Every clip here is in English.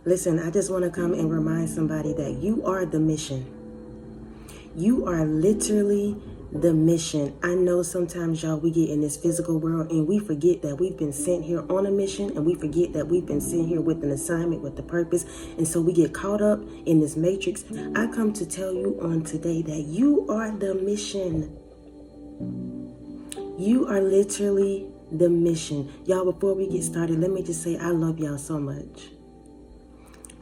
Listen, I just want to come and remind somebody that you are the mission. You are literally the mission. I know sometimes, y'all, we get in this physical world and we forget that we've been sent here on a mission, and we forget that we've been sent here with an assignment, with a purpose. And so we get caught up in this matrix. I come to tell you on today that you are the mission. You are literally the mission. Y'all, before we get started, let me just say I love y'all so much.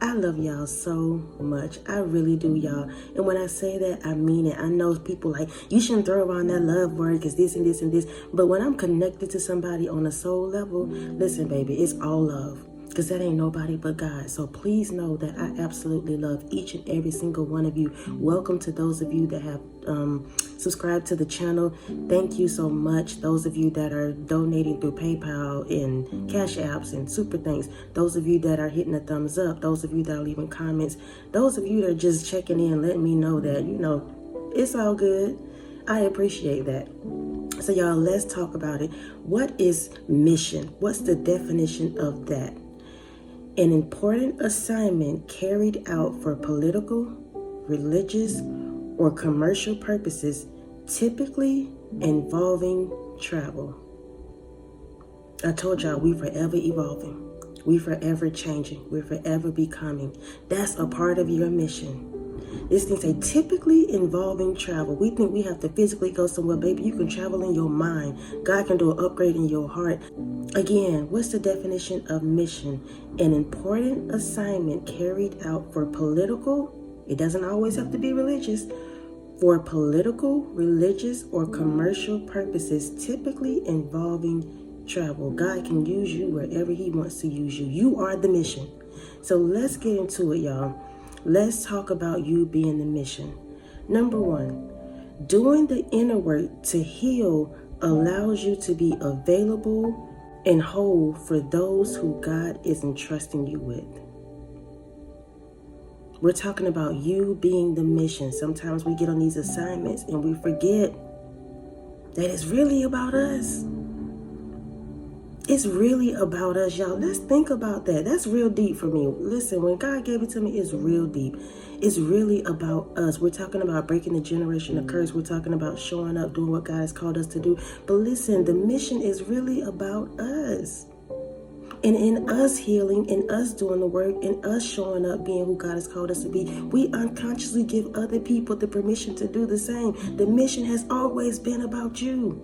I love y'all so much. I really do, y'all. And when I say that, I mean it. I know people like, you shouldn't throw around that love word because this and this and this. But when I'm connected to somebody on a soul level, listen, baby, it's all love. Because that ain't nobody but God. So please know that I absolutely love each and every single one of you. Welcome to those of you that have subscribed to the channel. Thank you so much. Those of you that are donating through PayPal and Cashapp and super thanks. Those of you that are hitting a thumbs up. Those of you that are leaving comments. Those of you that are just checking in, letting me know that, it's all good. I appreciate that. So y'all, let's talk about it. What is mission? What's the definition of that? An important assignment carried out for political, religious, or commercial purposes, typically involving travel. I told y'all, we forever evolving. We forever changing. We're forever becoming. That's a part of your mission. This thing say typically involving travel. We think we have to physically go somewhere. Baby, you can travel in your mind. God can do an upgrade in your heart. Again, what's the definition of mission? An important assignment carried out for political, it doesn't always have to be religious, for political, religious, or commercial purposes, typically involving travel. God can use you wherever he wants to use you. You are the mission. So let's get into it, y'all. Let's talk about you being the mission. Number one, doing the inner work to heal allows you to be available and whole for those who God is entrusting you with. We're talking about you being the mission. Sometimes we get on these assignments and we forget that it's really about us. It's really about us, y'all. Let's think about that. That's real deep for me. Listen, when God gave it to me, it's real deep. It's really about us. We're talking about breaking the generational curse. We're talking about showing up, doing what God has called us to do. But listen, the mission is really about us. And in us healing, in us doing the work, in us showing up, being who God has called us to be, we unconsciously give other people the permission to do the same. The mission has always been about you.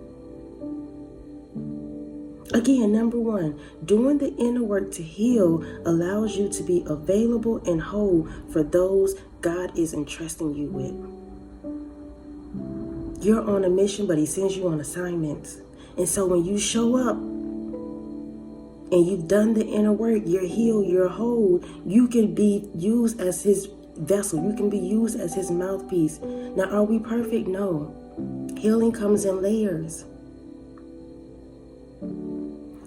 Again, number one, doing the inner work to heal allows you to be available and whole for those God is entrusting you with. You're on a mission, but he sends you on assignments. And so when you show up and you've done the inner work, you're healed, you're whole, you can be used as his vessel. You can be used as his mouthpiece. Now, are we perfect? No. Healing comes in layers.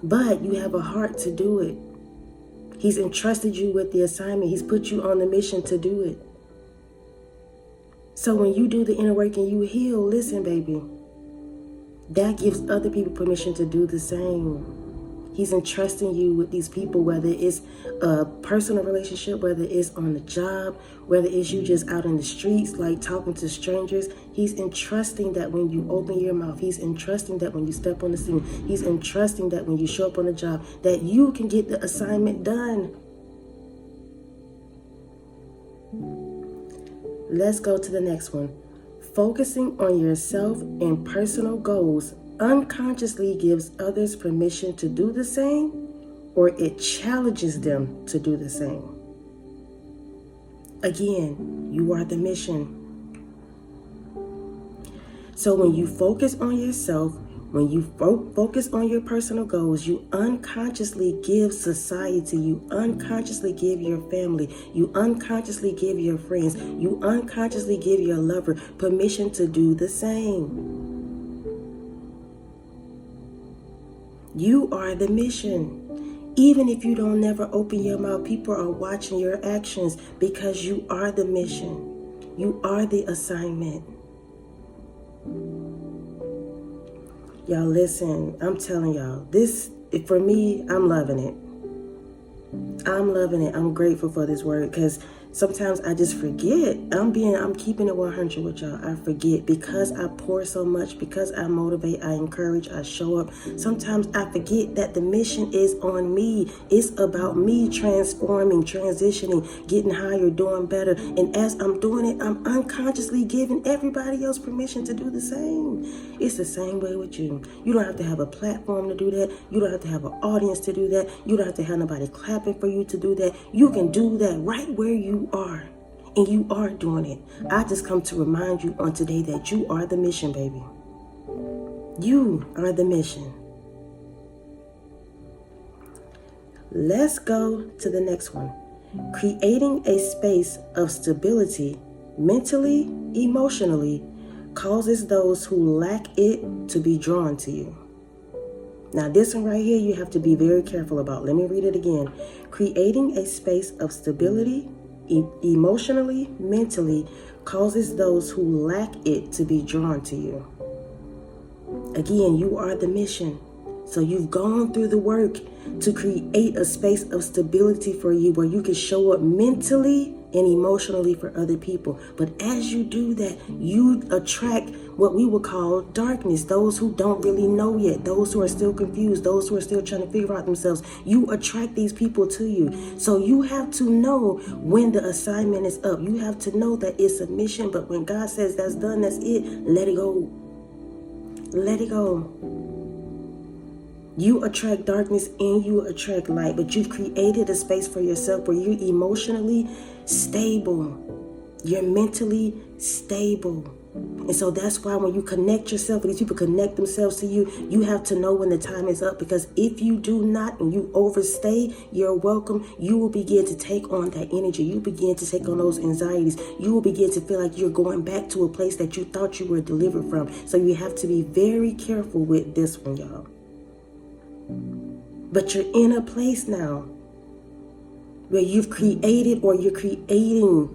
But you have a heart to do it. He's entrusted you with the assignment. He's put you on the mission to do it. So when you do the inner work and you heal, listen, baby, that gives other people permission to do the same. He's entrusting you with these people, whether it's a personal relationship, whether it's on the job, whether it's you just out in the streets, like talking to strangers. He's entrusting that when you open your mouth, he's entrusting that when you step on the scene, he's entrusting that when you show up on the job, that you can get the assignment done. Let's go to the next one. Focusing on yourself and personal goals unconsciously gives others permission to do the same, or it challenges them to do the same. Again, you are the mission. So when you focus on yourself, when you focus on your personal goals, you unconsciously give society, you unconsciously give your family, you unconsciously give your friends, you unconsciously give your lover permission to do the same. You are the mission. Even if you don't never open your mouth, people are watching your actions because you are the mission. You are the assignment. Y'all listen, I'm telling y'all, this, for me, I'm loving it. I'm loving it. I'm grateful for this word because sometimes I just forget. I'm keeping it 100 with y'all. I forget because I pour so much, because I motivate, I encourage, I show up. Sometimes I forget that the mission is on me. It's about me transforming, transitioning, getting higher, doing better. And as I'm doing it, I'm unconsciously giving everybody else permission to do the same. It's the same way with you. You don't have to have a platform to do that. You don't have to have an audience to do that. You don't have to have nobody clapping for you to do that. You can do that right where you are. And you are doing it. I just come to remind you on today that you are the mission, baby. You are the mission. Let's go to the next one. Creating a space of stability mentally, emotionally, causes those who lack it to be drawn to you. Now this one right here, you have to be very careful about. Let me read it again. Creating a space of stability, emotionally, mentally, causes those who lack it to be drawn to you. Again, you are the mission. So you've gone through the work to create a space of stability for you where you can show up mentally and emotionally for other people. But as you do that, you attract what we would call darkness, those who don't really know yet, those who are still confused, those who are still trying to figure out themselves. You attract these people to you. So you have to know when the assignment is up. You have to know that it's a mission, but when God says that's done, that's it, let it go. Let it go. You attract darkness and you attract light, but you've created a space for yourself where you're emotionally stable. You're mentally stable. And so that's why when you connect yourself, these people connect themselves to you, you have to know when the time is up, because if you do not and you overstay your welcome, you will begin to take on that energy. You begin to take on those anxieties. You will begin to feel like you're going back to a place that you thought you were delivered from. So you have to be very careful with this one, y'all. But you're in a place now where you've created or you're creating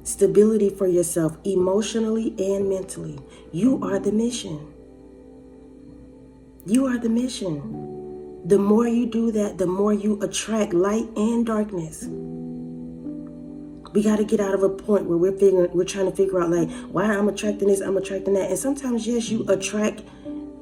stability for yourself emotionally and mentally. You are the mission. You are the mission. The more you do that, the more you attract light and darkness. We got to get out of a point where we're trying to figure out like, why I'm attracting this, I'm attracting that. And sometimes, yes, you attract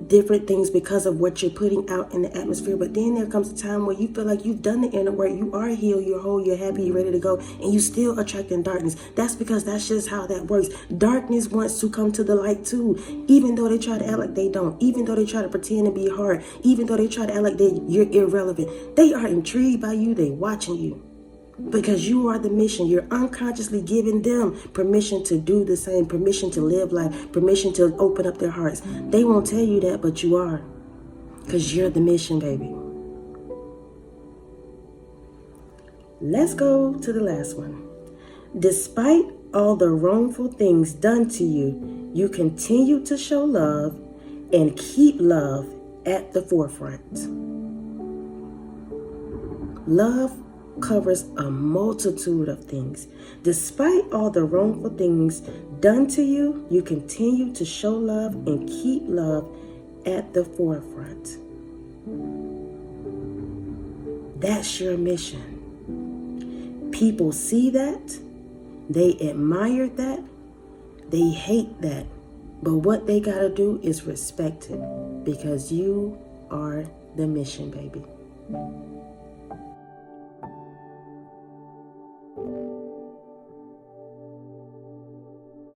different things because of what you're putting out in the atmosphere, but then there comes a time where you feel like you've done the inner work, you are healed, you're whole, you're happy, you're ready to go, and you still attracting darkness. That's because that's just how that works. Darkness wants to come to the light too, even though they try to act like they don't, even though they try to pretend to be hard, even though they try to act like you're irrelevant. They are intrigued by you, they watching you. Because you are the mission. You're unconsciously giving them permission to do the same, permission to live life, permission to open up their hearts. They won't tell you that, but you are. Because you're the mission, baby. Let's go to the last one. Despite all the wrongful things done to you, you continue to show love and keep love at the forefront. Love covers a multitude of things. Despite all the wrongful things done to you, you continue to show love and keep love at the forefront. That's your mission. People see that, they admire that, they hate that, but what they gotta do is respect it, because you are the mission, baby.